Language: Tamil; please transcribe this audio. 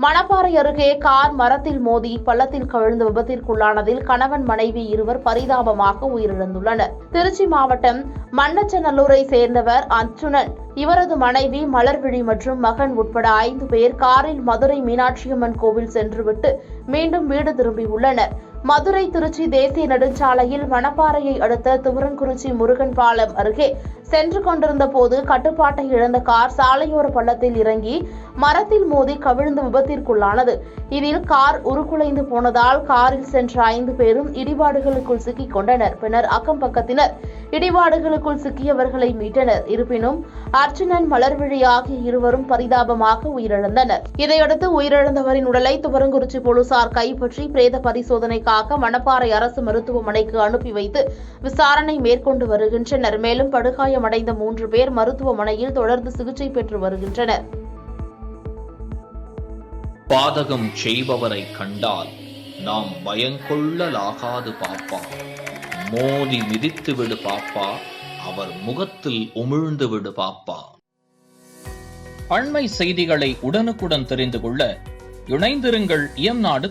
மணப்பாறை அருகே கார் மரத்தில் மோதி பள்ளத்தில் கவிழ்ந்து விபத்திற்குள்ளானதில் கணவன் மனைவி இருவர் பரிதாபமாக உயிரிழந்துள்ளனர். திருச்சி மாவட்டம் மண்ணச்சநல்லூரை சேர்ந்தவர் அர்ச்சுனன், இவரது மனைவி மலர்விழி மற்றும் மகன் உட்பட 5 பேர் காரில் மதுரை மீனாட்சியம்மன் கோவில் சென்றுவிட்டு மீண்டும் வீடு திரும்பியுள்ளனர். மதுரை திருச்சி தேசிய நெடுஞ்சாலையில் மணப்பாறையை அடுத்த துவரங்குறிச்சி முருகன் பாலம் அருகே சென்று கொண்டிருந்த போது கட்டுப்பாட்டை இழந்த கார் சாலையோர பள்ளத்தில் இறங்கி மரத்தில் மோதி கவிழ்ந்து விபத்திற்குள்ளானது. இதில் கார் உருக்குலைந்து போனதால் காரில் சென்ற 5 பேரும் இடிபாடுகளுக்குள் சிக்கிக் கொண்டனர். பின்னர் அக்கம் பக்கத்தினர் இடிபாடுகளுக்குள் சிக்கியவர்களை மீட்டனர். இருப்பினும் அர்ச்சுனன், மலர்விழி ஆகிய இருவரும் பரிதாபமாக உயிரிழந்தனர். இதையடுத்து உயிரிழந்தவரின் உடலை துவரங்குறிச்சி போலீசார் கைப்பற்றி பிரேத பரிசோதனைக்காக மணப்பாறை அரசு மருத்துவமனைக்கு அனுப்பி வைத்து விசாரணை மேற்கொண்டு வருகின்றனர். மேலும் படுகாயமடைந்த 3 பேர் மருத்துவமனையில் தொடர்ந்து சிகிச்சை பெற்று வருகின்றனர். பாதகம் செய்பவரை கண்டால் நாம் பயங்கொள்ளலாகாது பாப்பா. மோதி மிதித்து விடு பாப்பா, அவர் முகத்தில் உமிழ்ந்து விடு பாப்பா. அண்மை செய்திகளை உடனுக்குடன் தெரிந்து கொள்ள இணைந்திருங்கள் இயம்நாடு.